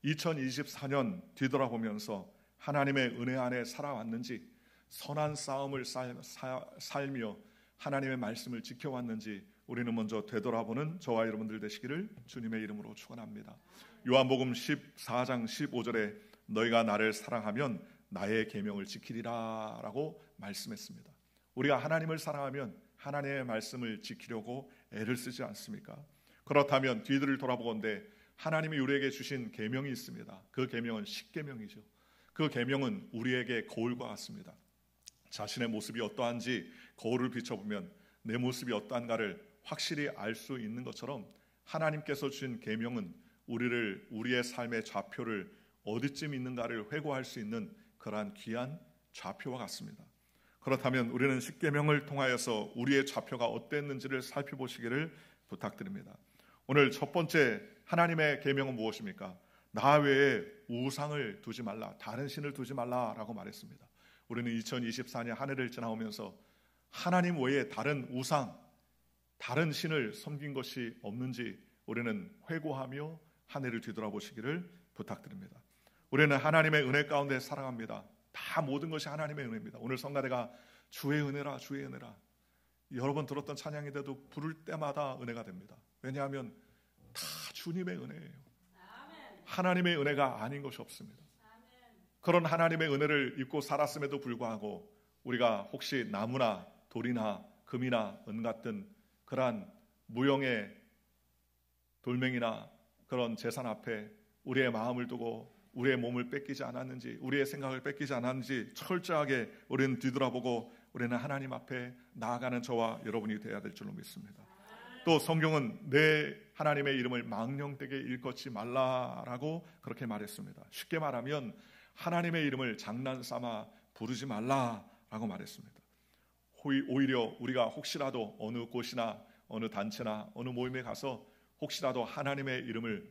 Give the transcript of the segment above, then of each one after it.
2024년 뒤돌아보면서 하나님의 은혜 안에 살아왔는지, 선한 싸움을 살며 하나님의 말씀을 지켜왔는지 우리는 먼저 되돌아보는 저와 여러분들 되시기를 주님의 이름으로 축원합니다. 요한복음 14장 15절에 너희가 나를 사랑하면 나의 계명을 지키리라 라고 말씀했습니다. 우리가 하나님을 사랑하면 하나님의 말씀을 지키려고 애를 쓰지 않습니까? 그렇다면 뒤를 돌아보건대 하나님이 우리에게 주신 계명이 있습니다. 그 계명은 십계명이죠. 그 계명은 우리에게 거울과 같습니다. 자신의 모습이 어떠한지 거울을 비춰보면 내 모습이 어떠한가를 확실히 알 수 있는 것처럼 하나님께서 주신 계명은 우리의 삶의 좌표를 어디쯤 있는가를 회고할 수 있는 그러한 귀한 좌표와 같습니다. 그렇다면 우리는 십계명을 통하여서 우리의 좌표가 어땠는지를 살펴보시기를 부탁드립니다. 오늘 첫 번째 하나님의 계명은 무엇입니까? 나 외에 우상을 두지 말라, 다른 신을 두지 말라라고 말했습니다. 우리는 2024년 한 해를 지나오면서 하나님 외에 다른 우상, 다른 신을 섬긴 것이 없는지 우리는 회고하며 한 해를 뒤돌아보시기를 부탁드립니다. 우리는 하나님의 은혜 가운데 살아갑니다. 다 모든 것이 하나님의 은혜입니다. 오늘 성가대가 주의 은혜라, 주의 은혜라, 여러 번 들었던 찬양인데도 부를 때마다 은혜가 됩니다. 왜냐하면 다 주님의 은혜예요. 하나님의 은혜가 아닌 것이 없습니다. 그런 하나님의 은혜를 입고 살았음에도 불구하고 우리가 혹시 나무나 돌이나 금이나 은 같은 그러한 무형의 돌멩이나 그런 재산 앞에 우리의 마음을 두고 우리의 몸을 뺏기지 않았는지, 우리의 생각을 뺏기지 않았는지 철저하게 우리는 뒤돌아보고 우리는 하나님 앞에 나아가는 저와 여러분이 되어야 될 줄로 믿습니다. 또 성경은 내 하나님의 이름을 망령되게 일컫지 말라라고 그렇게 말했습니다. 쉽게 말하면 하나님의 이름을 장난삼아 부르지 말라라고 말했습니다. 오히려 우리가 혹시라도 어느 곳이나 어느 단체나 어느 모임에 가서 혹시라도 하나님의 이름을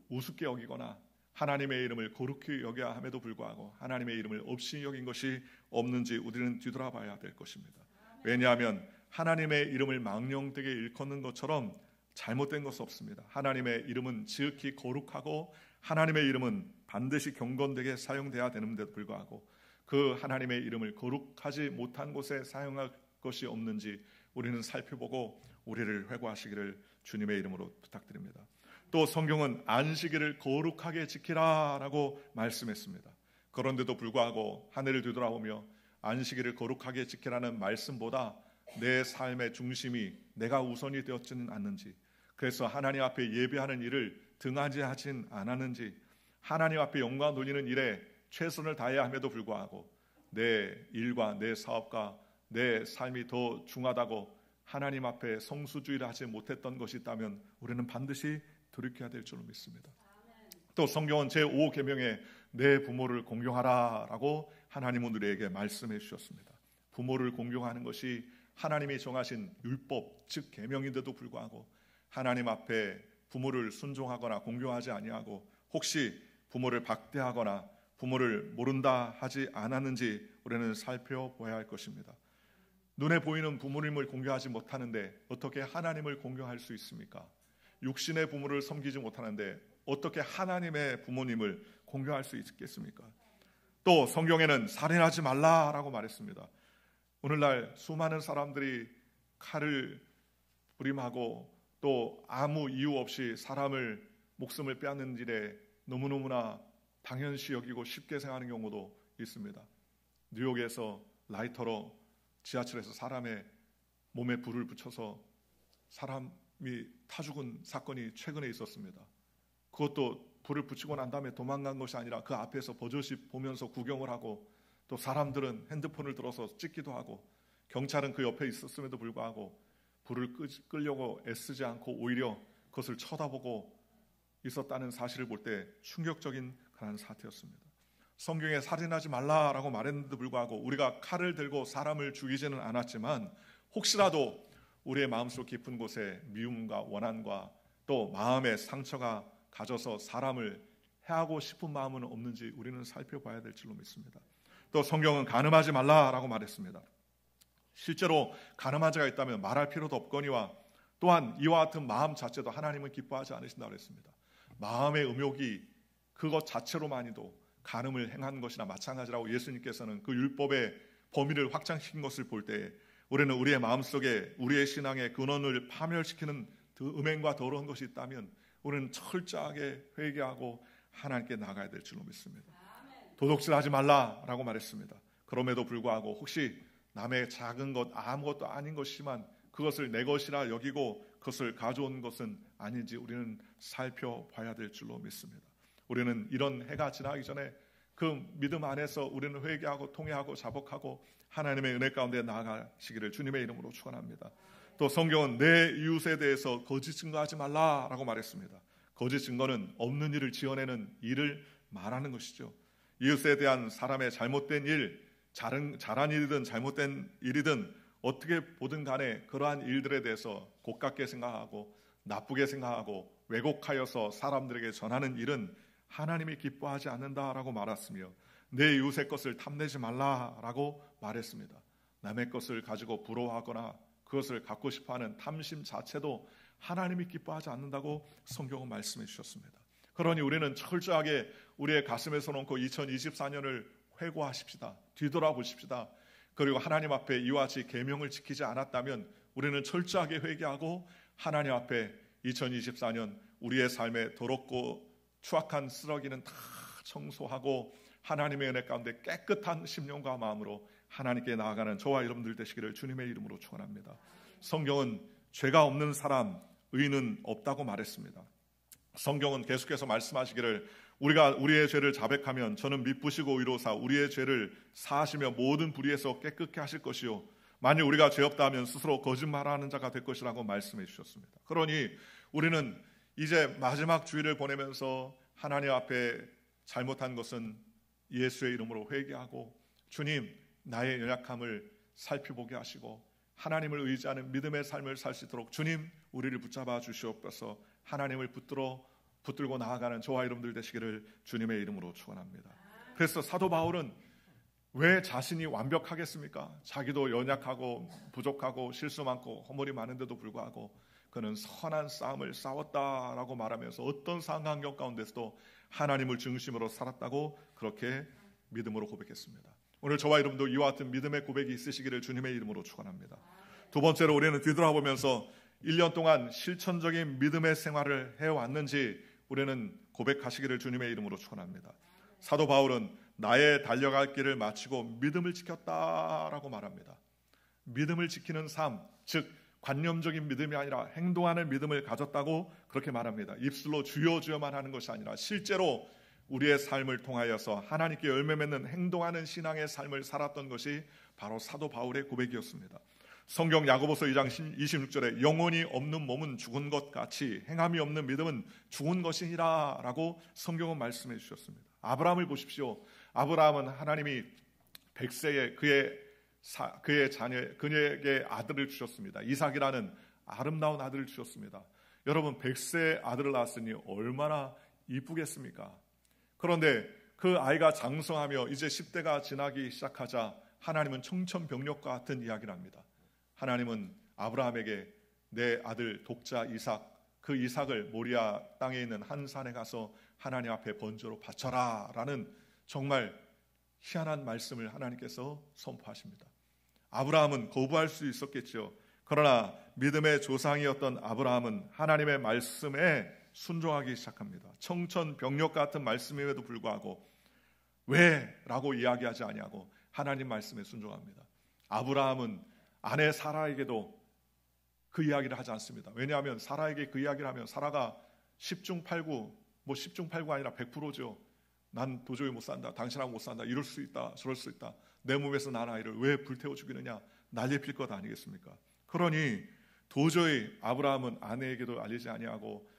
우습게 여기거나 하나님의 이름을 거룩히 여겨야 함에도 불구하고 하나님의 이름을 없이 여긴 것이 없는지 우리는 뒤돌아봐야 될 것입니다. 왜냐하면 하나님의 이름을 망령되게 일컫는 것처럼 잘못된 것은 없습니다. 하나님의 이름은 지극히 거룩하고 하나님의 이름은 반드시 경건되게 사용돼야 되는데도 불구하고 그 하나님의 이름을 거룩하지 못한 곳에 사용할 것이 없는지 우리는 살펴보고 우리를 회고하시기를 주님의 이름으로 부탁드립니다. 또 성경은 안식일을 거룩하게 지키라라고 말씀했습니다. 그런데도 불구하고 한 해를 뒤돌아보며 안식일을 거룩하게 지키라는 말씀보다 내 삶의 중심이 내가 우선이 되었지는 않는지, 그래서 하나님 앞에 예배하는 일을 등한히 하진 않았는지, 하나님 앞에 영광 돌리는 일에 최선을 다해야 함에도 불구하고 내 일과 내 사업과 내 삶이 더 중하다고 하나님 앞에 성수주의를 하지 못했던 것이 있다면 우리는 반드시 돌이켜야 될 줄로 믿습니다. 또 성경은 제5계명에 내 부모를 공경하라라고 하나님은 우리에게 말씀해 주셨습니다. 부모를 공경하는 것이 하나님이 정하신 율법, 즉 계명인데도 불구하고 하나님 앞에 부모를 순종하거나 공경하지 아니하고 혹시 부모를 박대하거나 부모를 모른다 하지 않았는지 우리는 살펴봐야 할 것입니다. 눈에 보이는 부모님을 공경하지 못하는데 어떻게 하나님을 공경할 수 있습니까? 육신의 부모를 섬기지 못하는데 어떻게 하나님의 부모님을 공경할 수 있겠습니까? 또 성경에는 살인하지 말라라고 말했습니다. 오늘날 수많은 사람들이 칼을 부림하고 또 아무 이유 없이 사람을 목숨을 빼앗는 일에 너무너무나 당연시 여기고 쉽게 생각하는 경우도 있습니다. 뉴욕에서 라이터로 지하철에서 사람의 몸에 불을 붙여서 사람이 타 죽은 사건이 최근에 있었습니다. 그것도 불을 붙이고 난 다음에 도망간 것이 아니라 그 앞에서 버젓이 보면서 구경을 하고 또 사람들은 핸드폰을 들어서 찍기도 하고 경찰은 그 옆에 있었음에도 불구하고 불을 끄려고 애쓰지 않고 오히려 그것을 쳐다보고 있었다는 사실을 볼 때 충격적인 그런 사태였습니다. 성경에 살인하지 말라라고 말했는데도 불구하고 우리가 칼을 들고 사람을 죽이지는 않았지만 혹시라도 우리의 마음속 깊은 곳에 미움과 원한과 또 마음의 상처가 가져서 사람을 해하고 싶은 마음은 없는지 우리는 살펴봐야 될 줄로 믿습니다. 또 성경은 간음하지 말라라고 말했습니다. 실제로 간음한 자가 있다면 말할 필요도 없거니와 또한 이와 같은 마음 자체도 하나님은 기뻐하지 않으신다고 했습니다. 마음의 음욕이 그것 자체로만이도 간음을 행한 것이나 마찬가지라고 예수님께서는 그 율법의 범위를 확장시킨 것을 볼 때에 우리는 우리의 마음속에 우리의 신앙의 근원을 파멸시키는 음행과 더러운 것이 있다면 우리는 철저하게 회개하고 하나님께 나가야 될 줄로 믿습니다. 도둑질하지 말라라고 말했습니다. 그럼에도 불구하고 혹시 남의 작은 것 아무것도 아닌 것이지만 그것을 내 것이라 여기고 그것을 가져온 것은 아닌지 우리는 살펴봐야 될 줄로 믿습니다. 우리는 이런 해가 지나기 전에 그 믿음 안에서 우리는 회개하고 통회하고 자복하고 하나님의 은혜 가운데 나아가시기를 주님의 이름으로 축원합니다. 또 성경은 내 이웃에 대해서 거짓 증거하지 말라라고 말했습니다. 거짓 증거는 없는 일을 지어내는 일을 말하는 것이죠. 이웃에 대한 사람의 잘못된 일, 잘한 일이든 잘못된 일이든 어떻게 보든 간에 그러한 일들에 대해서 고깝게 생각하고 나쁘게 생각하고 왜곡하여서 사람들에게 전하는 일은 하나님이 기뻐하지 않는다라고 말했으며 내 이웃의 것을 탐내지 말라라고 말했습니다. 남의 것을 가지고 부러워하거나 그것을 갖고 싶어하는 탐심 자체도 하나님이 기뻐하지 않는다고 성경은 말씀해 주셨습니다. 그러니 우리는 철저하게 우리의 가슴에 손얹고 2024년을 회고하십시다. 뒤돌아보십시다. 그리고 하나님 앞에 이와 같이 계명을 지키지 않았다면 우리는 철저하게 회개하고 하나님 앞에 2024년 우리의 삶에 더럽고 추악한 쓰러기는 다 청소하고 하나님의 은혜 가운데 깨끗한 심령과 마음으로 하나님께 나아가는 저와 여러분들 되시기를 주님의 이름으로 축원합니다. 성경은 죄가 없는 사람, 의인은 없다고 말했습니다. 성경은 계속해서 말씀하시기를 우리가 우리의 죄를 자백하면 저는 미쁘시고 의로사 우리의 죄를 사하시며 모든 불의에서 깨끗게 하실 것이요 만일 우리가 죄 없다 하면 스스로 거짓말하는 자가 될 것이라고 말씀해 주셨습니다. 그러니 우리는 이제 마지막 주일을 보내면서 하나님 앞에 잘못한 것은 예수의 이름으로 회개하고 주님 나의 연약함을 살펴보게 하시고 하나님을 의지하는 믿음의 삶을 살 수 있도록 주님 우리를 붙잡아 주시옵소서. 하나님을 붙들고 나아가는 저와 여러분들 되시기를 주님의 이름으로 축원합니다. 그래서 사도 바울은 왜 자신이 완벽하겠습니까? 자기도 연약하고 부족하고 실수 많고 허물이 많은데도 불구하고 그는 선한 싸움을 싸웠다라고 말하면서 어떤 상황경 가운데서도 하나님을 중심으로 살았다고 그렇게 믿음으로 고백했습니다. 오늘 저와 여러분도 이와 같은 믿음의 고백이 있으시기를 주님의 이름으로 축원합니다. 두 번째로 우리는 뒤돌아보면서 1년 동안 실천적인 믿음의 생활을 해왔는지 우리는 고백하시기를 주님의 이름으로 축원합니다. 사도 바울은 나의 달려갈 길을 마치고 믿음을 지켰다라고 말합니다. 믿음을 지키는 삶, 즉 관념적인 믿음이 아니라 행동하는 믿음을 가졌다고 그렇게 말합니다. 입술로 주여 주여만 하는 것이 아니라 실제로 우리의 삶을 통하여서 하나님께 열매 맺는 행동하는 신앙의 삶을 살았던 것이 바로 사도 바울의 고백이었습니다. 성경 야고보서 2장 26절에 영혼이 없는 몸은 죽은 것 같이 행함이 없는 믿음은 죽은 것이니라 라고 성경은 말씀해 주셨습니다. 아브라함을 보십시오. 아브라함은 하나님이 100세에 그의 자녀 그에게 아들을 주셨습니다. 이삭이라는 아름다운 아들을 주셨습니다. 여러분 100세의 아들을 낳았으니 얼마나 이쁘겠습니까? 그런데 그 아이가 장성하며 이제 10대가 지나기 시작하자 하나님은 청천벽력과 같은 이야기를 합니다. 하나님은 아브라함에게 내 아들 독자 이삭, 그 이삭을 모리아 땅에 있는 한 산에 가서 하나님 앞에 번제로 바쳐라 라는 정말 희한한 말씀을 하나님께서 선포하십니다. 아브라함은 거부할 수 있었겠죠. 그러나 믿음의 조상이었던 아브라함은 하나님의 말씀에 순종하기 시작합니다. 청천벽력 같은 말씀임에도 불구하고 왜? 라고 이야기하지 아니하고 하나님 말씀에 순종합니다. 아브라함은 아내 사라에게도 그 이야기를 하지 않습니다. 왜냐하면 사라에게 그 이야기를 하면 사라가 10중 8구, 10중 8구가 아니라 100%죠. 난 도저히 못 산다. 당신하고 못 산다. 이럴 수 있다. 저럴 수 있다. 내 몸에서 난 아이를 왜 불태워 죽이느냐. 난리 필 것 아니겠습니까? 그러니 도저히 아브라함은 아내에게도 알리지 아니하고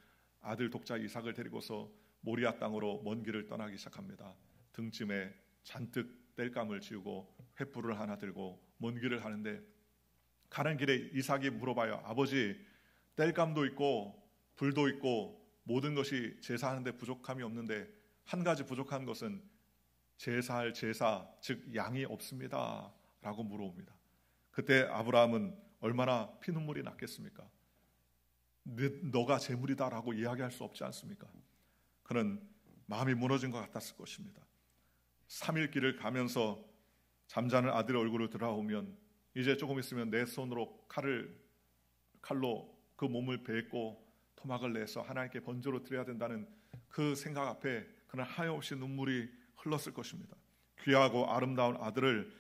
아들 독자 이삭을 데리고서 모리아 땅으로 먼 길을 떠나기 시작합니다. 등짐에 잔뜩 땔감을 지우고 횃불을 하나 들고 먼 길을 하는데 가는 길에 이삭이 물어봐요. 아버지, 땔감도 있고 불도 있고 모든 것이 제사하는데 부족함이 없는데 한 가지 부족한 것은 제사할 제사, 즉 양이 없습니다 라고 물어봅니다. 그때 아브라함은 얼마나 피눈물이 났겠습니까? 너가 제물이다 라고 이야기할 수 없지 않습니까? 그는 마음이 무너진 것 같았을 것입니다. 3일 길을 가면서 잠자는 아들의 얼굴을 돌아오면 이제 조금 있으면 내 손으로 칼로 그 몸을 베고 토막을 내서 하나님께 번제로 드려야 된다는 그 생각 앞에 그는 하염없이 눈물이 흘렀을 것입니다. 귀하고 아름다운 아들을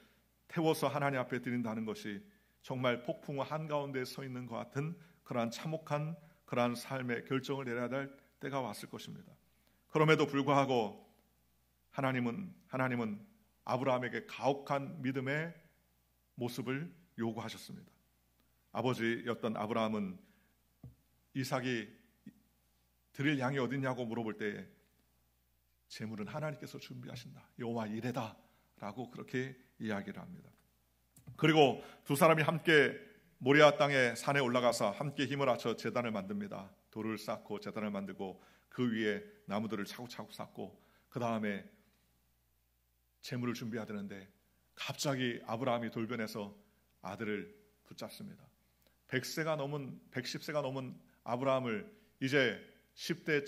태워서 하나님 앞에 드린다는 것이 정말 폭풍 한가운데 서 있는 것 같은 그러한 참혹한 그러한 삶의 결정을 내려야 할 때가 왔을 것입니다. 그럼에도 불구하고 하나님은 아브라함에게 가혹한 믿음의 모습을 요구하셨습니다. 아버지였던 아브라함은 이삭이 드릴 양이 어딨냐고 물어볼 때에 재물은 하나님께서 준비하신다, 여호와 이레다 라고 그렇게 이야기를 합니다. 그리고 두 사람이 함께 모리아 땅의 산에 올라가서 함께 힘을 합쳐 제단을 만듭니다. 돌을 쌓고 제단을 만들고 그 위에 나무들을 차곡차곡 쌓고 그 다음에 재물을 준비해야 되는데 갑자기 아브라함이 돌변해서 아들을 붙잡습니다. 110세가 넘은 아브라함을 이제 10대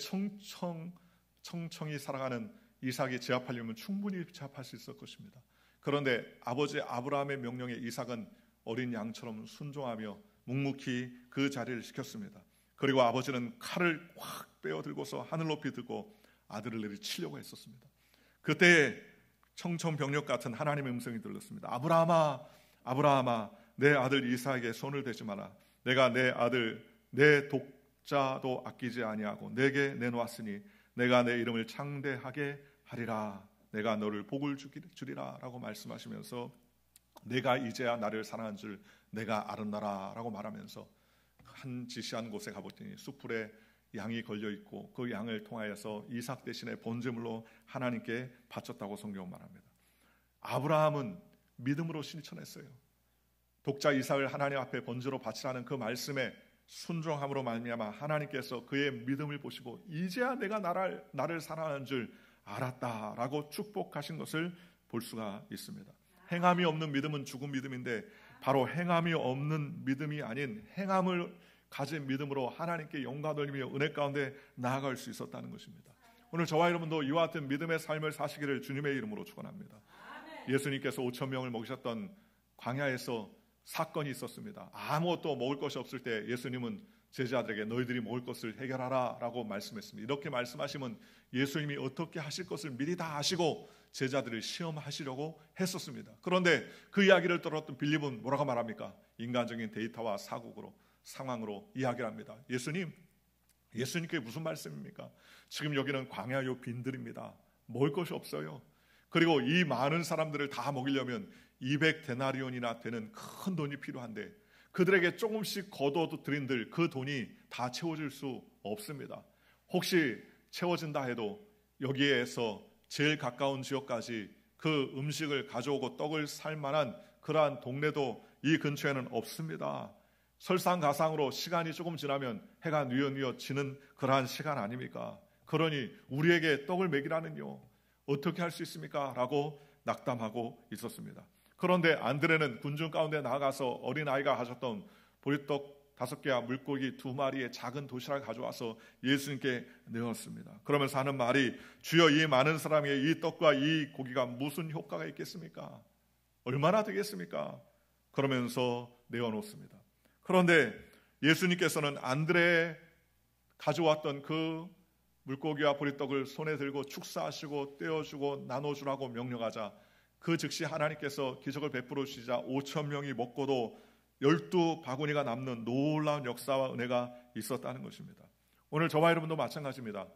청청히 살아가는 이삭이 제압하려면 충분히 제압할 수 있을 것입니다. 그런데 아버지 아브라함의 명령에 이삭은 어린 양처럼 순종하며 묵묵히 그 자리를 지켰습니다. 그리고 아버지는 칼을 확 빼어들고서 하늘 높이 들고 아들을 내리치려고 했었습니다. 그때 청천벽력 같은 하나님의 음성이 들렸습니다. 아브라함아, 아브라함아, 내 아들 이삭에게 손을 대지 마라. 내가 내 아들 내 독자도 아끼지 아니하고 내게 내놓았으니 내가 내 이름을 창대하게 하리라. 내가 너를 복을 주리라 라고 말씀하시면서 내가 이제야 나를 사랑한 줄 내가 알았나라 라고 말하면서 한 지시한 곳에 가보더니 숯불에 양이 걸려있고 그 양을 통하여서 이삭 대신에 번제물로 하나님께 바쳤다고 성경은 말합니다. 아브라함은 믿음으로 실천했어요. 독자 이삭을 하나님 앞에 번제로 바치라는 그 말씀에 순종함으로 말미암아 하나님께서 그의 믿음을 보시고 이제야 내가 나를 사랑하는 줄 알았다라고 축복하신 것을 볼 수가 있습니다. 행함이 없는 믿음은 죽은 믿음인데 바로 행함이 없는 믿음이 아닌 행함을 가진 믿음으로 하나님께 영광 돌리며 은혜 가운데 나아갈 수 있었다는 것입니다. 오늘 저와 여러분도 이와 같은 믿음의 삶을 사시기를 주님의 이름으로 축원합니다. 예수님께서 5,000명을 먹이셨던 광야에서 사건이 있었습니다. 아무것도 먹을 것이 없을 때 예수님은 제자들에게 너희들이 먹을 것을 해결하라 라고 말씀했습니다. 이렇게 말씀하시면 예수님이 어떻게 하실 것을 미리 다 아시고 제자들을 시험하시려고 했었습니다. 그런데 그 이야기를 들었던 빌립은 뭐라고 말합니까? 인간적인 데이터와 상황으로 이야기를 합니다. 예수님께 무슨 말씀입니까? 지금 여기는 광야요 빈들입니다. 먹을 것이 없어요. 그리고 이 많은 사람들을 다 먹이려면 200데나리온이나 되는 큰 돈이 필요한데 그들에게 조금씩 거둬도 드린들 그 돈이 다 채워질 수 없습니다. 혹시 채워진다 해도 여기에서 제일 가까운 지역까지 그 음식을 가져오고 떡을 살 만한 그러한 동네도 이 근처에는 없습니다. 설상가상으로 시간이 조금 지나면 해가 뉘어뉘어 지는 그러한 시간 아닙니까? 그러니 우리에게 떡을 먹이라는요 어떻게 할 수 있습니까? 라고 낙담하고 있었습니다. 그런데 안드레는 군중 가운데 나아가서 어린아이가 가졌던 보리떡 5개와 물고기 2마리의 작은 도시락을 가져와서 예수님께 내었습니다. 그러면서 하는 말이 주여 이 많은 사람에게 이 떡과 이 고기가 무슨 효과가 있겠습니까? 얼마나 되겠습니까? 그러면서 내어놓습니다. 그런데 예수님께서는 안드레 가져왔던 그 물고기와 보리떡을 손에 들고 축사하시고 떼어주고 나눠주라고 명령하자 그 즉시 하나님께서 기적을 베풀어 주시자 5,000명이 먹고도 12바구니가 남는 놀라운 역사와 은혜가 있었다는 것입니다. 오늘 저와 여러분도 마찬가지입니다.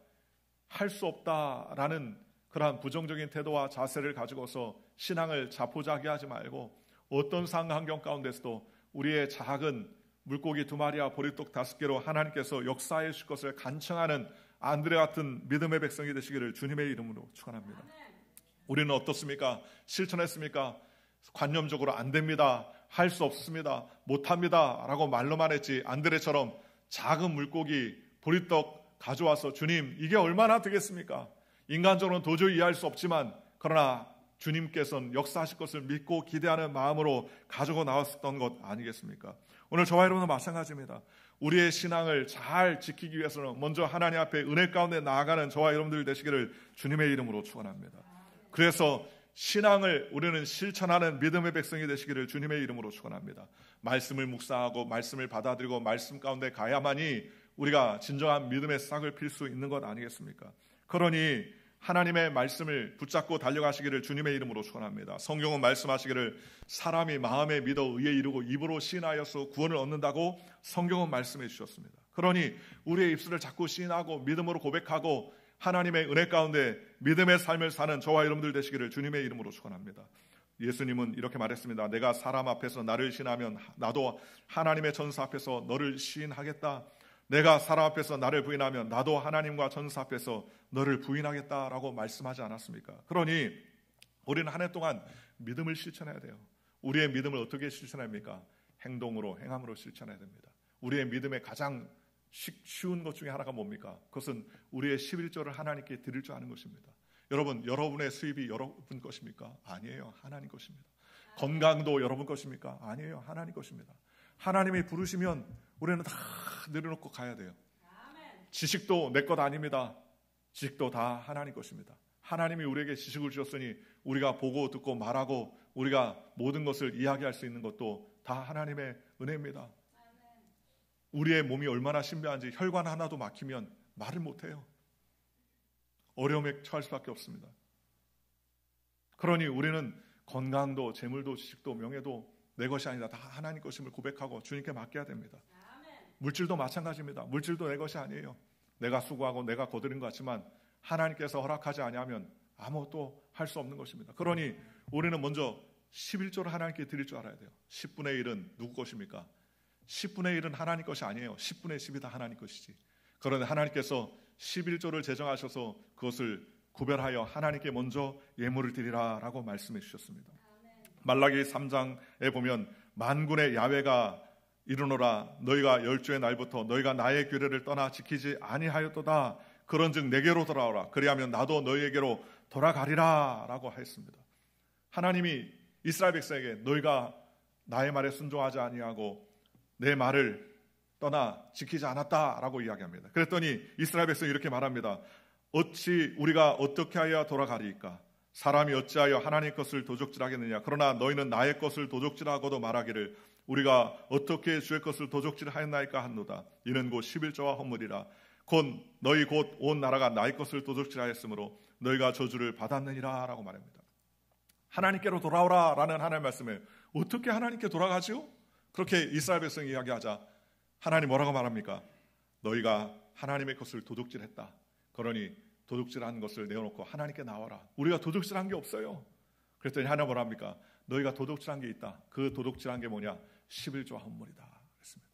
할 수 없다라는 그러한 부정적인 태도와 자세를 가지고서 신앙을 자포자기하지 말고 어떤 상황 가운데서도 우리의 작은 물고기 2마리와 보리떡 5개로 하나님께서 역사해 주실 것을 간청하는 안드레 같은 믿음의 백성이 되시기를 주님의 이름으로 축원합니다. 우리는 어떻습니까? 실천했습니까? 관념적으로 안 됩니다. 할 수 없습니다. 못합니다. 라고 말로만 했지 안드레처럼 작은 물고기, 보리떡 가져와서 주님 이게 얼마나 되겠습니까? 인간적으로는 도저히 이해할 수 없지만 그러나 주님께서는 역사하실 것을 믿고 기대하는 마음으로 가지고 나왔었던 것 아니겠습니까? 오늘 저와 여러분은 마찬가지입니다. 우리의 신앙을 잘 지키기 위해서는 먼저 하나님 앞에 은혜 가운데 나아가는 저와 여러분들 되시기를 주님의 이름으로 축원합니다. 그래서 신앙을 우리는 실천하는 믿음의 백성이 되시기를 주님의 이름으로 축원합니다. 말씀을 묵상하고 말씀을 받아들이고 말씀 가운데 가야만이 우리가 진정한 믿음의 싹을 필 수 있는 것 아니겠습니까? 그러니 하나님의 말씀을 붙잡고 달려가시기를 주님의 이름으로 축원합니다. 성경은 말씀하시기를 사람이 마음에 믿어 의에 이르고 입으로 시인하여서 구원을 얻는다고 성경은 말씀해 주셨습니다. 그러니 우리의 입술을 자꾸 시인하고 믿음으로 고백하고 하나님의 은혜 가운데 믿음의 삶을 사는 저와 여러분들 되시기를 주님의 이름으로 축원합니다. 예수님은 이렇게 말했습니다. 내가 사람 앞에서 나를 시인하면 나도 하나님의 전사 앞에서 너를 시인하겠다. 내가 사람 앞에서 나를 부인하면 나도 하나님과 전사 앞에서 너를 부인하겠다라고 말씀하지 않았습니까? 그러니 우리는 한 해 동안 믿음을 실천해야 돼요. 우리의 믿음을 어떻게 실천합니까? 행동으로, 행함으로 실천해야 됩니다. 우리의 믿음의 가장 쉬운 것 중에 하나가 뭡니까? 그것은 우리의 11조를 하나님께 드릴 줄 아는 것입니다. 여러분, 여러분의 수입이 여러분 것입니까? 아니에요. 하나님 것입니다. 건강도 여러분 것입니까? 아니에요. 하나님 것입니다. 하나님이 부르시면 우리는 다 내려놓고 가야 돼요. 지식도 내 것 아닙니다. 지식도 다 하나님 것입니다. 하나님이 우리에게 지식을 주셨으니 우리가 보고 듣고 말하고 우리가 모든 것을 이야기할 수 있는 것도 다 하나님의 은혜입니다. 우리의 몸이 얼마나 신비한지 혈관 하나도 막히면 말을 못해요. 어려움에 처할 수밖에 없습니다. 그러니 우리는 건강도 재물도 지식도 명예도 내 것이 아니다. 다 하나님 것임을 고백하고 주님께 맡겨야 됩니다. 물질도 마찬가지입니다. 물질도 내 것이 아니에요. 내가 수고하고 내가 거두는 것 같지만 하나님께서 허락하지 아니하면 아무것도 할 수 없는 것입니다. 그러니 우리는 먼저 11조를 하나님께 드릴 줄 알아야 돼요. 10분의 1은 누구 것입니까? 10분의 1은 하나님 것이 아니에요. 10분의 10이 다 하나님 것이지. 그런데 하나님께서 11조를 제정하셔서 그것을 구별하여 하나님께 먼저 예물을 드리라라고 말씀해 주셨습니다. 말라기 3장에 보면 만군의 야훼가 이르노라 너희가 열주의 날부터 너희가 나의 규례를 떠나 지키지 아니하였도다. 그런즉 내게로 돌아오라. 그리하면 나도 너희에게로 돌아가리라 라고 하였습니다. 하나님이 이스라엘 백성에게 너희가 나의 말에 순종하지 아니하고 내 말을 떠나 지키지 않았다라고 이야기합니다. 그랬더니 이스라엘 백성이 이렇게 말합니다. 어찌 우리가 어떻게 하여 돌아가리이까? 사람이 어찌하여 하나님 것을 도적질하겠느냐? 그러나 너희는 나의 것을 도적질하고도 말하기를 우리가 어떻게 주의 것을 도적질하였나이까 한노다. 이는 곧 11조와 헌물이라. 곧 너희 곧 온 나라가 나의 것을 도적질하였으므로 너희가 저주를 받았느니라 라고 말합니다. 하나님께로 돌아오라 라는 하나님의 말씀에 어떻게 하나님께 돌아가지요? 그렇게 이스라엘 백성이 이야기하자 하나님 뭐라고 말합니까? 너희가 하나님의 것을 도둑질했다. 그러니 도둑질한 것을 내어놓고 하나님께 나와라. 우리가 도둑질한 게 없어요. 그랬더니 하나님 뭐라 합니까? 너희가 도둑질한 게 있다. 그 도둑질한 게 뭐냐? 11조와 헌물이다. 그랬습니다.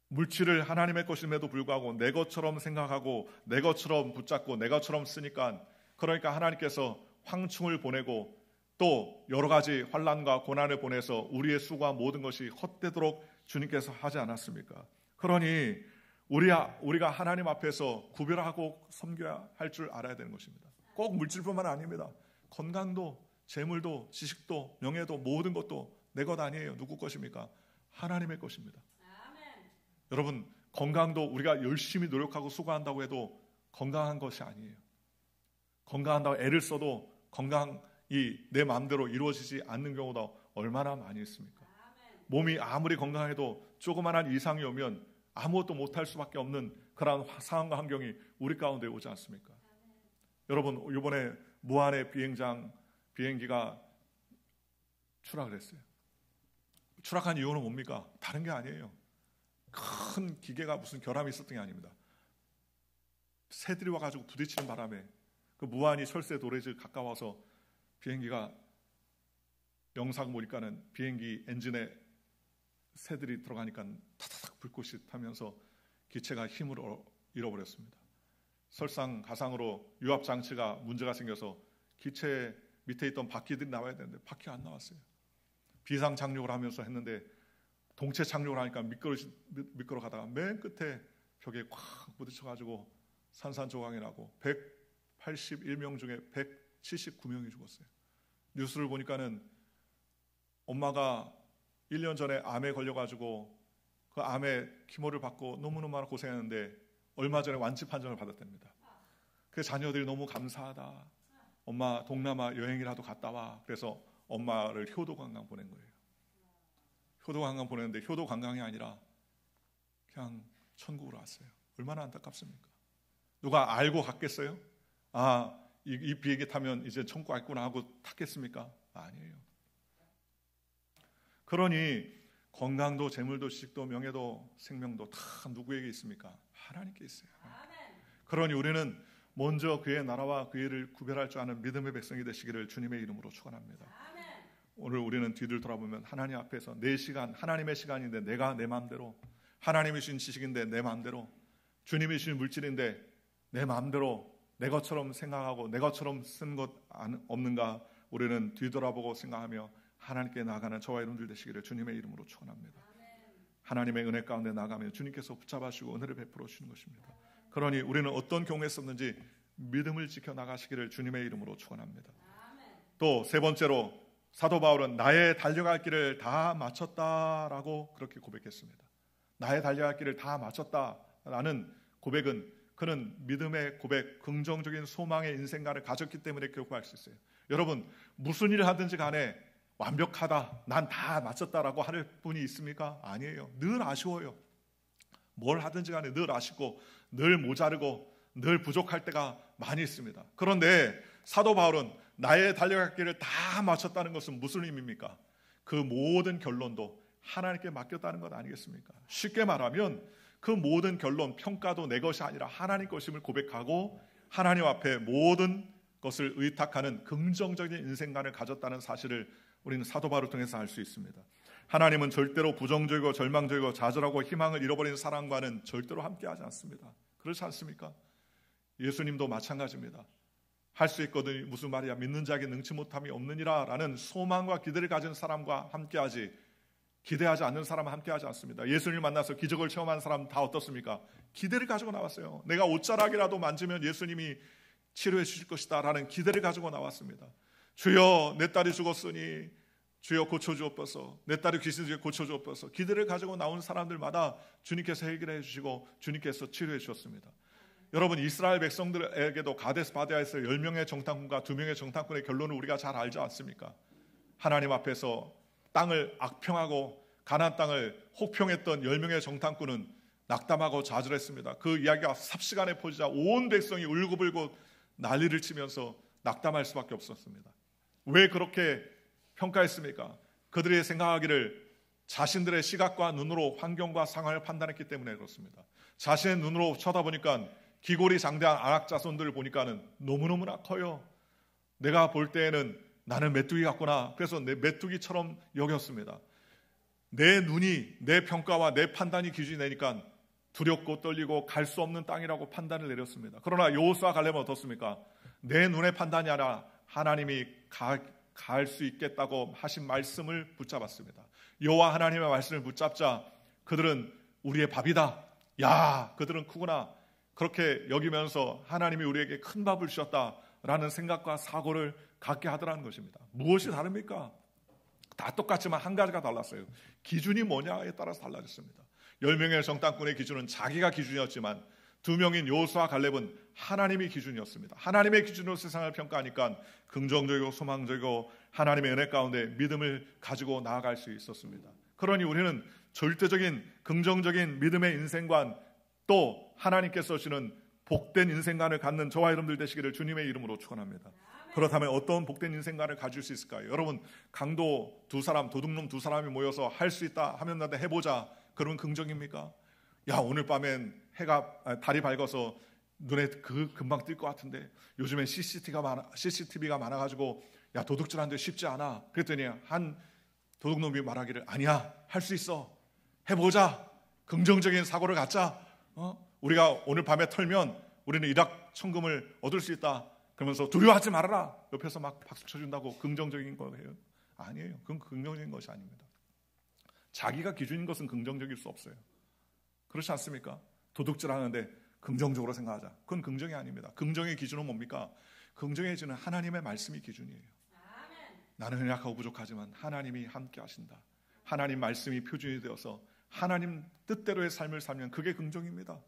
물질을 하나님의 것임에도 불구하고 내 것처럼 생각하고 내 것처럼 붙잡고 내 것처럼 쓰니까 그러니까 하나님께서 황충을 보내고 또 여러 가지 환난과 고난을 보내서 우리의 수고한 모든 것이 헛되도록 주님께서 하지 않았습니까? 그러니 우리가 하나님 앞에서 구별하고 섬겨야 할 줄 알아야 되는 것입니다. 꼭 물질뿐만 아닙니다. 건강도 재물도 지식도 명예도 모든 것도 내 것 아니에요. 누구 것입니까? 하나님의 것입니다. 아멘. 여러분 건강도 우리가 열심히 노력하고 수고한다고 해도 건강한 것이 아니에요. 건강한다고 애를 써도 건강이 내 마음대로 이루어지지 않는 경우가 얼마나 많이 있습니까? 몸이 아무리 건강해도 조그만한 이상이 오면 아무것도 못할 수밖에 없는 그런 상황과 환경이 우리 가운데 오지 않습니까? 여러분 이번에 무안의 비행기가 추락을 했어요. 추락한 이유는 뭡니까? 다른 게 아니에요. 큰 기계가 무슨 결함이 있었던 게 아닙니다. 새들이 와가지고 부딪히는 바람에 그 무안이 철새 도래지 가까워서 비행기가 영상 보니까는 비행기 엔진에 새들이 들어가니까 타다닥 불꽃이 타면서 기체가 힘을 잃어버렸습니다. 설상가상으로 유압 장치가 문제가 생겨서 기체 밑에 있던 바퀴들이 나와야 되는데 바퀴가 안 나왔어요. 비상 착륙을 하면서 했는데 동체 착륙을 하니까 미끄러 가다가 맨 끝에 벽에 콱 부딪혀가지고 산산조각이 나고 181명 중에 179명이 죽었어요. 뉴스를 보니까는 엄마가 1년 전에 암에 걸려가지고 그 그 암에 키모를 받고 너무너무 고생했는데 얼마 전에 완치 판정을 받았답니다. 그 자녀들이 너무 감사하다. 엄마 동남아 여행이라도 갔다 와. 그래서 엄마를 효도 관광 보낸 거예요. 효도 관광 보냈는데 효도 관광이 아니라 그냥 천국으로 왔어요. 얼마나 안타깝습니까? 누가 알고 갔겠어요? 이 비행기 타면 이제 천국 왔구나 하고 탔겠습니까? 아니에요. 그러니 건강도 재물도 지식도 명예도 생명도 다 누구에게 있습니까? 하나님께 있어요. 그러니 우리는 먼저 그의 나라와 그의 일을 구별할 줄 아는 믿음의 백성이 되시기를 주님의 이름으로 축원합니다. 오늘 우리는 뒤를 돌아보면 하나님 앞에서 내 시간, 하나님의 시간인데 내가 내 마음대로, 하나님이 주신 지식인데 내 마음대로, 주님이 주신 물질인데 내 마음대로 내 것처럼 생각하고 내 것처럼 쓴 것 없는가, 우리는 뒤돌아보고 생각하며 하나님께 나아가는 저와 여러분들 되시기를 주님의 이름으로 축원합니다. 하나님의 은혜 가운데 나가며 주님께서 붙잡아주시고 은혜를 베풀어 주시는 것입니다. 그러니 우리는 어떤 경우에 썼는지 믿음을 지켜 나가시기를 주님의 이름으로 축원합니다. 또 세 번째로 사도 바울은 나의 달려갈 길을 다 마쳤다라고 그렇게 고백했습니다. 나의 달려갈 길을 다 마쳤다라는 고백은 그는 믿음의 고백, 긍정적인 소망의 인생관을 가졌기 때문에 고백할 수 있어요. 여러분 무슨 일을 하든지 간에 완벽하다, 난 다 마쳤다라고 할 분이 있습니까? 아니에요. 늘 아쉬워요. 뭘 하든지 간에 늘 아쉽고 늘 모자르고 늘 부족할 때가 많이 있습니다. 그런데 사도 바울은 나의 달려갈 길을 다 마쳤다는 것은 무슨 의미입니까? 그 모든 결론도 하나님께 맡겼다는 것 아니겠습니까? 쉽게 말하면 그 모든 결론, 평가도 내 것이 아니라 하나님 것임을 고백하고 하나님 앞에 모든 것을 의탁하는 긍정적인 인생관을 가졌다는 사실을 우리는 사도 바울을 통해서 알 수 있습니다. 하나님은 절대로 부정적이고 절망적이고 좌절하고 희망을 잃어버린 사람과는 절대로 함께하지 않습니다. 그렇지 않습니까? 예수님도 마찬가지입니다. 할 수 있거든 무슨 말이야, 믿는 자에게 능치 못함이 없느니라 라는 소망과 기대를 가진 사람과 함께하지, 기대하지 않는 사람은 함께하지 않습니다. 예수님을 만나서 기적을 체험한 사람 다 어떻습니까? 기대를 가지고 나왔어요. 내가 옷자락이라도 만지면 예수님이 치료해 주실 것이다 라는 기대를 가지고 나왔습니다. 주여 내 딸이 죽었으니 주여 고쳐주옵소서, 내 딸이 귀신 중에 고쳐주옵소서, 기대를 가지고 나온 사람들마다 주님께서 해결해 주시고 주님께서 치료해 주셨습니다. 여러분 이스라엘 백성들에게도 가데스 바네아에서 10명의 정탐꾼과 2명의 정탐꾼의 결론을 우리가 잘 알지 않습니까? 하나님 앞에서 땅을 악평하고 가나안 땅을 혹평했던 10명의 정탐꾼은 낙담하고 좌절했습니다. 그 이야기가 삽시간에 퍼지자 온 백성이 울고불고 난리를 치면서 낙담할 수밖에 없었습니다. 왜 그렇게 평가했습니까? 그들이 생각하기를 자신들의 시각과 눈으로 환경과 상황을 판단했기 때문에 그렇습니다. 자신의 눈으로 쳐다보니까 기골이 장대한 안악 자손들을 보니까는 너무너무나 커요. 내가 볼 때에는 나는 메뚜기 같구나. 그래서 내 메뚜기처럼 여겼습니다. 내 눈이 내 평가와 내 판단이 기준이 되니까 두렵고 떨리고 갈 수 없는 땅이라고 판단을 내렸습니다. 그러나 여호수아 갈렙은 어떻습니까? 내 눈의 판단이 아니라 하나님이 갈 수 있겠다고 하신 말씀을 붙잡았습니다. 여호와 하나님의 말씀을 붙잡자 그들은 우리의 밥이다. 야, 그들은 크구나. 그렇게 여기면서 하나님이 우리에게 큰 밥을 주셨다라는 생각과 사고를 갖게 하더라는 것입니다. 무엇이 다릅니까? 다 똑같지만 한 가지가 달랐어요. 기준이 뭐냐에 따라서 달라졌습니다. 10명의 정탐꾼의 기준은 자기가 기준이었지만 2명인 여호수아 갈렙은 하나님의 기준이었습니다. 하나님의 기준으로 세상을 평가하니까 긍정적이고 소망적이고 하나님의 은혜 가운데 믿음을 가지고 나아갈 수 있었습니다. 그러니 우리는 절대적인 긍정적인 믿음의 인생관, 또 하나님께서 주시는 복된 인생관을 갖는 저와 여러분들 되시기를 주님의 이름으로 축원합니다. 그렇다면 어떤 복된 인생관을 가질 수 있을까요? 여러분 강도 2사람, 도둑놈 2사람이 모여서 할 수 있다 하면 나도 해보자, 그러면 긍정입니까? 야, 오늘 밤엔 달이 밝아서 눈에 금방 뜰 것 같은데 요즘엔 CCTV가 많아가지고 야, 도둑질하는데 쉽지 않아. 그랬더니 한 도둑놈이 말하기를 아니야, 할 수 있어, 해보자, 긍정적인 사고를 갖자. 우리가 오늘 밤에 털면 우리는 일확천금을 얻을 수 있다. 그러면서 두려워하지 말아라. 옆에서 막 박수 쳐준다고 긍정적인 거예요? 아니에요. 그건 긍정적인 것이 아닙니다. 자기가 기준인 것은 긍정적일 수 없어요. 그렇지 않습니까? 도둑질하는데 긍정적으로 생각하자. 그건 긍정이 아닙니다. 긍정의 기준은 뭡니까? 긍정의 기준은 하나님의 말씀이 기준이에요. 나는 연약하고 부족하지만 하나님이 함께 하신다. 하나님 말씀이 표준이 되어서 하나님 뜻대로의 삶을 살면 그게 긍정입니다.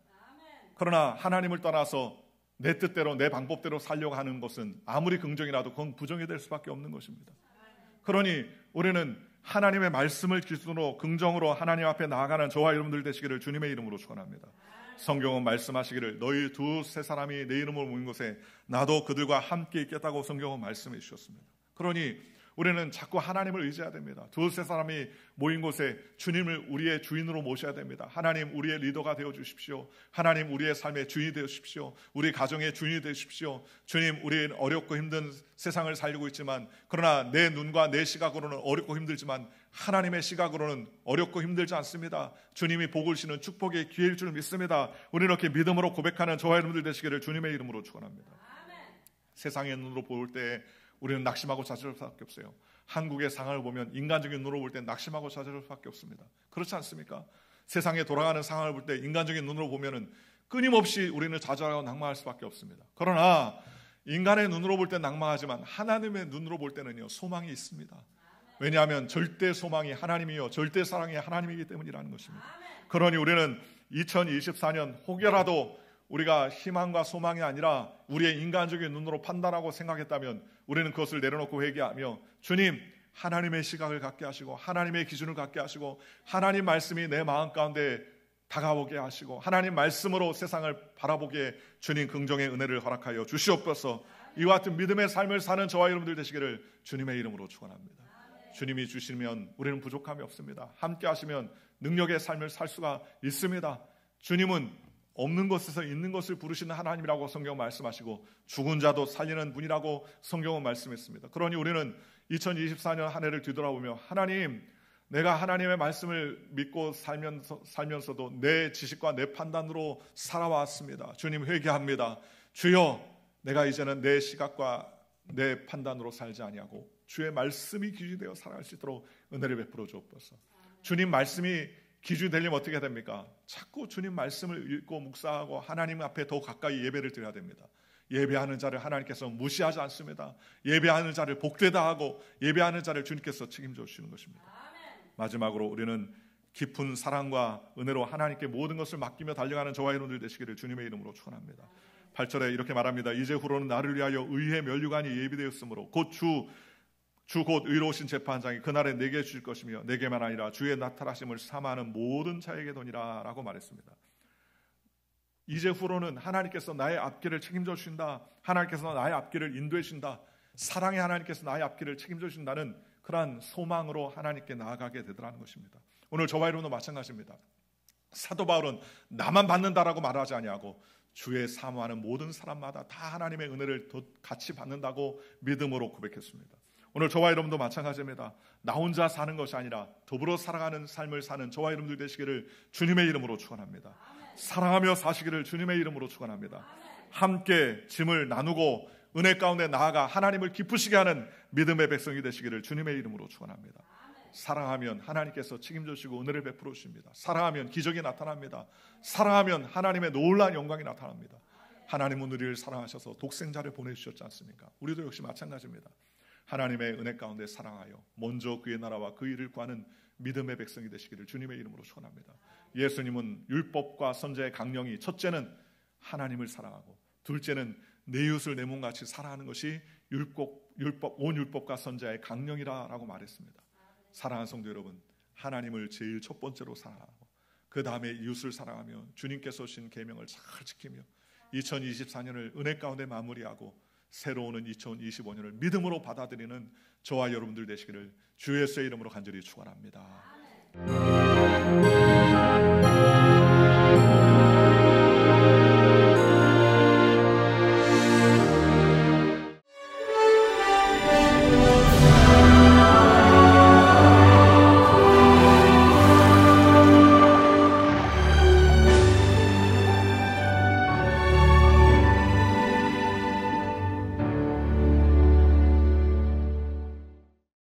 그러나 하나님을 떠나서 내 뜻대로 내 방법대로 살려고 하는 것은 아무리 긍정이라도 그건 부정이 될 수밖에 없는 것입니다. 그러니 우리는 하나님의 말씀을 기준으로 긍정으로 하나님 앞에 나아가는 저와 여러분들 되시기를 주님의 이름으로 축원합니다. 성경은 말씀하시기를 너희 두세 사람이 내 이름으로 모인 곳에 나도 그들과 함께 있겠다고 성경은 말씀해 주셨습니다. 그러니 우리는 자꾸 하나님을 의지해야 됩니다. 두세 사람이 모인 곳에 주님을 우리의 주인으로 모셔야 됩니다. 하나님 우리의 리더가 되어 주십시오. 하나님 우리의 삶의 주인이 되어 주십시오. 우리 가정의 주인이 되어 주십시오. 주님, 우리는 어렵고 힘든 세상을 살고 있지만 그러나 내 눈과 내 시각으로는 어렵고 힘들지만 하나님의 시각으로는 어렵고 힘들지 않습니다. 주님이 복을 주시는 축복의 기회일 줄 믿습니다. 우리는 이렇게 믿음으로 고백하는 저와 여러분들 되시기를 주님의 이름으로 축원합니다. 세상의 눈으로 볼 때 우리는 낙심하고 좌절할 수밖에 없어요. 한국의 상황을 보면 인간적인 눈으로 볼 때 낙심하고 좌절할 수밖에 없습니다. 그렇지 않습니까? 세상에 돌아가는 상황을 볼 때 인간적인 눈으로 보면은 끊임없이 우리는 좌절하고 낭망할 수밖에 없습니다. 그러나 인간의 눈으로 볼 때 낭망하지만 하나님의 눈으로 볼 때는요 소망이 있습니다. 왜냐하면 절대 소망이 하나님이요 절대 사랑이 하나님이기 때문이라는 것입니다. 그러니 우리는 2024년 혹여라도 우리가 희망과 소망이 아니라 우리의 인간적인 눈으로 판단하고 생각했다면 우리는 그것을 내려놓고 회개하며 주님 하나님의 시각을 갖게 하시고 하나님의 기준을 갖게 하시고 하나님 말씀이 내 마음 가운데 다가오게 하시고 하나님 말씀으로 세상을 바라보게 주님 긍정의 은혜를 허락하여 주시옵소서. 이와 같은 믿음의 삶을 사는 저와 여러분들 되시기를 주님의 이름으로 축원합니다. 주님이 주시면 우리는 부족함이 없습니다. 함께 하시면 능력의 삶을 살 수가 있습니다. 주님은 없는 것에서 있는 것을 부르시는 하나님이라고 성경 말씀하시고 죽은 자도 살리는 분이라고 성경은 말씀했습니다. 그러니 우리는 2024년 한 해를 뒤돌아보며 하나님 내가 하나님의 말씀을 믿고 살면서도 내 지식과 내 판단으로 살아왔습니다. 주님 회개합니다. 주여 내가 이제는 내 시각과 내 판단으로 살지 아니하고 주의 말씀이 기준이 되어 살아갈 수 있도록 은혜를 베풀어 주옵소서. 주님 말씀이 기준이 되려면 어떻게 됩니까? 자꾸 주님 말씀을 읽고 묵상하고 하나님 앞에 더 가까이 예배를 드려야 됩니다. 예배하는 자를 하나님께서 무시하지 않습니다. 예배하는 자를 복되다 하고 예배하는 자를 주님께서 책임져 주시는 것입니다. 마지막으로 우리는 깊은 사랑과 은혜로 하나님께 모든 것을 맡기며 달려가는 저와 여러분들 되시기를 주님의 이름으로 축원합니다. 8절에 이렇게 말합니다. 이제후로는 나를 위하여 의의 면류관이 예비되었으므로 곧 주 곧 의로우신 재판장이 그날에 내게 주실 것이며 내게만 아니라 주의 나타나심을 사모하는 모든 자에게 도니라 라고 말했습니다. 이제후로는 하나님께서 나의 앞길을 책임져 주신다. 하나님께서 나의 앞길을 인도해 주신다. 사랑의 하나님께서 나의 앞길을 책임져 주신다는 그러한 소망으로 하나님께 나아가게 되더라는 것입니다. 오늘 저와 여러분도 마찬가지입니다. 사도 바울은 나만 받는다라고 말하지 아니하고 주의 사모하는 모든 사람마다 다 하나님의 은혜를 더 같이 받는다고 믿음으로 고백했습니다. 오늘 저와 여러분도 마찬가지입니다. 나 혼자 사는 것이 아니라 더불어 살아가는 삶을 사는 저와 여러분들 되시기를 주님의 이름으로 축원합니다. 사랑하며 사시기를 주님의 이름으로 축원합니다. 함께 짐을 나누고 은혜 가운데 나아가 하나님을 기쁘시게 하는 믿음의 백성이 되시기를 주님의 이름으로 축원합니다. 사랑하면 하나님께서 책임져 주시고 은혜를 베풀어 주십니다. 사랑하면 기적이 나타납니다. 사랑하면 하나님의 놀라운 영광이 나타납니다. 하나님은 우리를 사랑하셔서 독생자를 보내주셨지 않습니까? 우리도 역시 마찬가지입니다. 하나님의 은혜 가운데 사랑하여 먼저 그의 나라와 그 일을 구하는 믿음의 백성이 되시기를 주님의 이름으로 축원합니다. 예수님은 율법과 선지자의 강령이 첫째는 하나님을 사랑하고 둘째는 내 이웃을 내 몸같이 사랑하는 것이 온 율법과 선지자의 강령이라고 말했습니다. 사랑하는 성도 여러분, 하나님을 제일 첫 번째로 사랑하고 그 다음에 이웃을 사랑하며 주님께서 주신 계명을 잘 지키며 2024년을 은혜 가운데 마무리하고 새로 오는 2025년을 믿음으로 받아들이는 저와 여러분들 되시기를 주 예수의 이름으로 간절히 축원합니다.